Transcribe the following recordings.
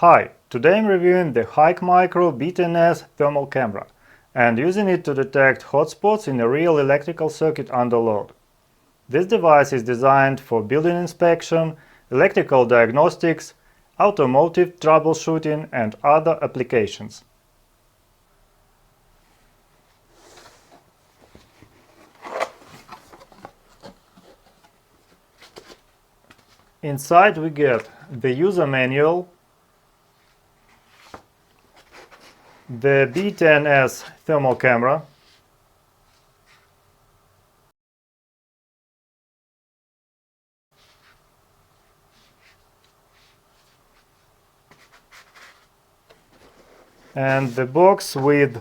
Hi, today I'm reviewing the Hikmicro B10S thermal camera and using it to detect hotspots in a real electrical circuit under load. This device is designed for building inspection, electrical diagnostics, automotive troubleshooting and other applications. Inside we get the user manual, the B10S thermal camera, and the box with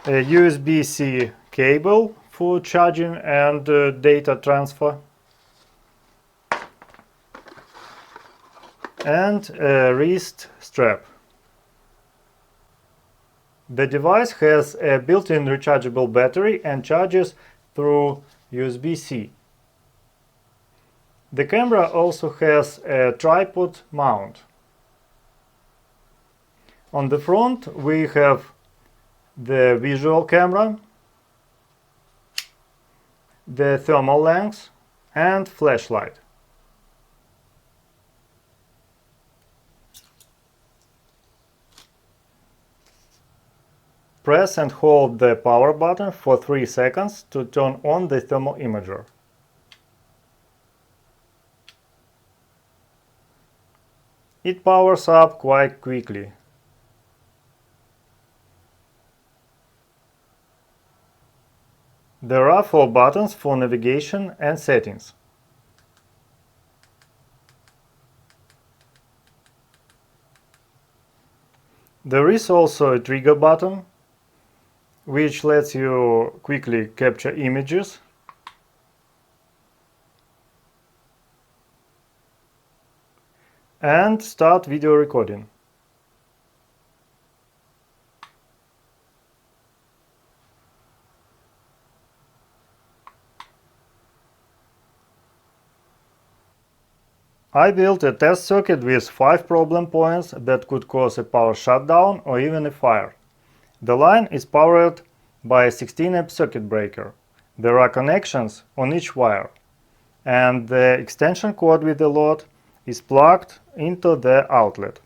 a USB-C cable for charging and data transfer, and a wrist strap. The device has a built-in rechargeable battery and charges through USB-C. The camera also has a tripod mount. On the front we have the visual camera, the thermal lens and flashlight. Press and hold the power button for 3 seconds to turn on the thermal imager. It powers up quite quickly. There are 4 buttons for navigation and settings. There is also a trigger button, which lets you quickly capture images. And start video recording. I built a test circuit with 5 problem points that could cause a power shutdown or even a fire. The line is powered by a 16-amp circuit breaker. There are connections on each wire, and the extension cord with the load is plugged into the outlet.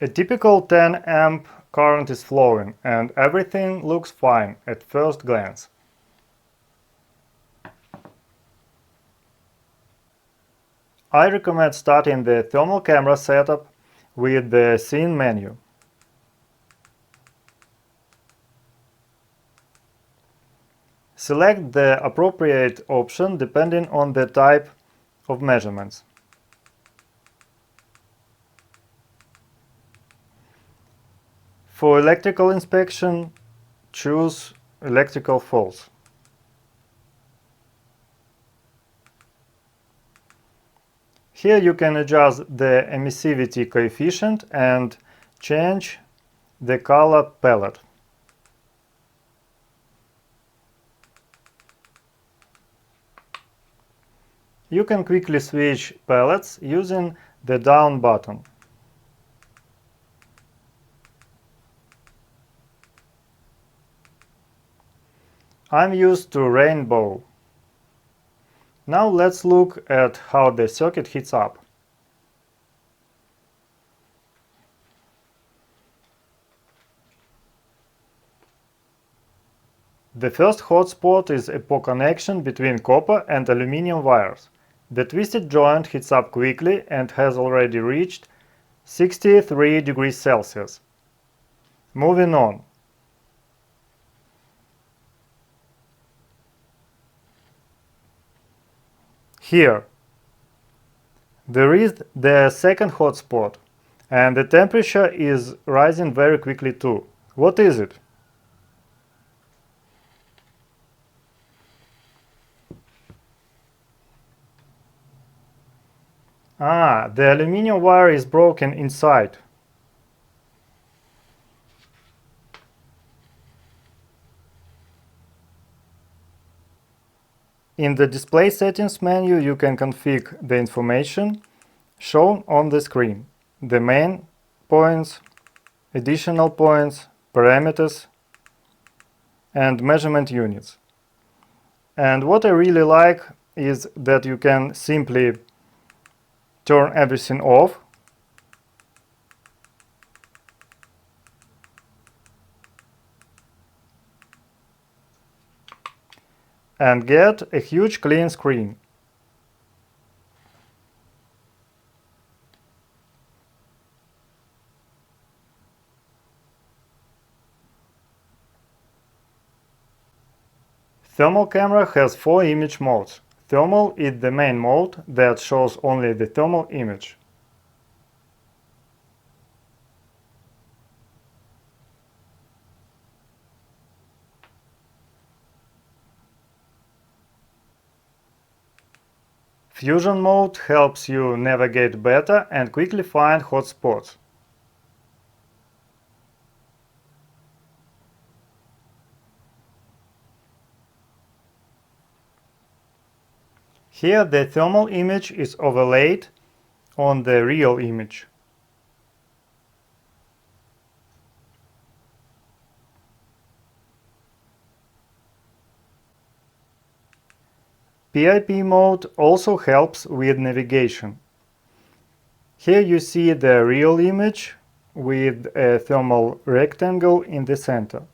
A typical 10-amp current is flowing and everything looks fine at first glance. I recommend starting the thermal camera setup with the scene menu. Select the appropriate option depending on the type of measurements. For electrical inspection, choose electrical faults. Here you can adjust the emissivity coefficient and change the color palette. You can quickly switch palettes using the down button. I'm used to rainbow. Now let's look at how the circuit heats up. The first hotspot is a connection between copper and aluminum wires. The twisted joint heats up quickly and has already reached 63 degrees Celsius. Moving on. Here, there is the second hotspot, and the temperature is rising very quickly too. What is it? Ah, the aluminium wire is broken inside. In the display settings menu, you can configure the information shown on the screen. The main points, additional points, parameters, and measurement units. And what I really like is that you can simply turn everything off and get a huge clean screen. Thermal camera has 4 image modes. Thermal is the main mode that shows only the thermal image. Fusion mode helps you navigate better and quickly find hotspots. Here the thermal image is overlaid on the real image. PIP mode also helps with navigation. Here you see the real image with a thermal rectangle in the center.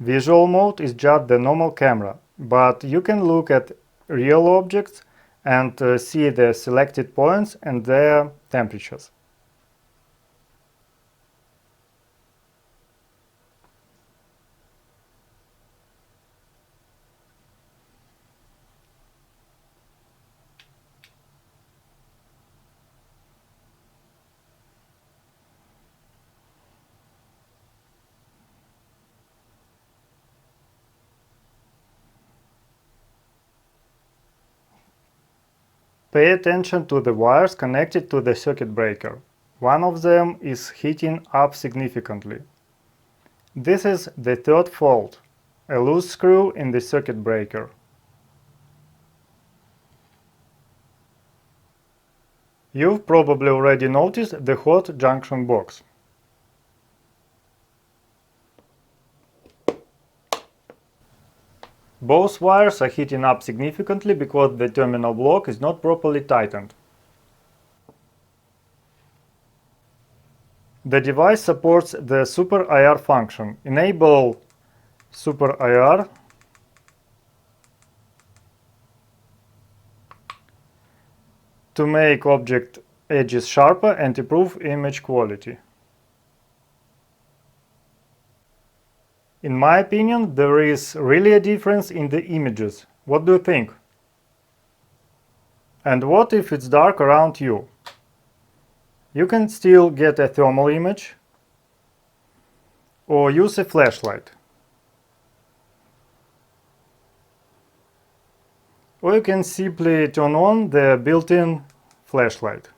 Visual mode is just the normal camera, but you can look at real objects and see the selected points and their temperatures. Pay attention to the wires connected to the circuit breaker. One of them is heating up significantly. This is the third fault, a loose screw in the circuit breaker. You've probably already noticed the hot junction box. Both wires are heating up significantly because the terminal block is not properly tightened. The device supports the Super IR function. Enable Super IR to make object edges sharper and improve image quality. In my opinion, there is really a difference in the images. What do you think? And what if it's dark around you? You can still get a thermal image or use a flashlight. Or you can simply turn on the built-in flashlight.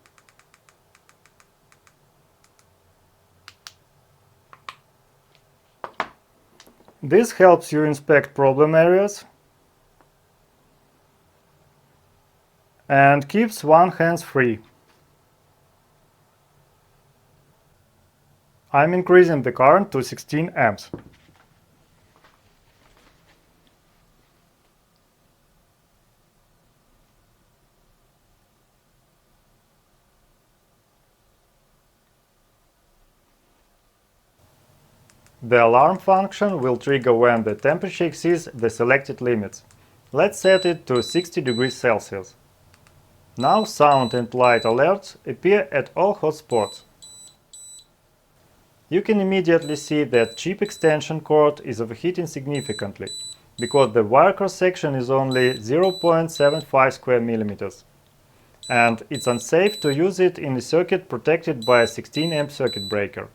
This helps you inspect problem areas and keeps one hand free. I'm increasing the current to 16 amps. The alarm function will trigger when the temperature exceeds the selected limits. Let's set it to 60 degrees Celsius. Now sound and light alerts appear at all hotspots. You can immediately see that chip extension cord is overheating significantly. because the wire cross-section is only 0.75 square millimeters, and it's unsafe to use it in a circuit protected by a 16 amp circuit breaker.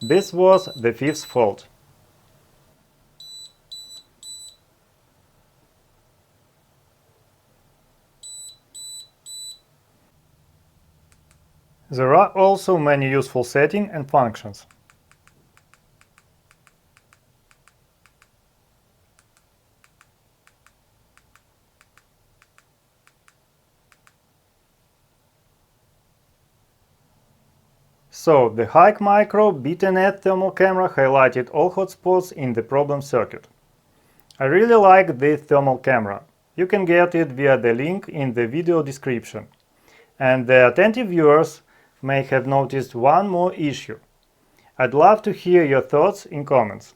This was the fifth fault. There are also many useful settings and functions. So, the Hikmicro B10S thermal camera highlighted all hotspots in the problem circuit. I really like this thermal camera. You can get it via the link in the video description. And the attentive viewers may have noticed one more issue. I'd love to hear your thoughts in comments.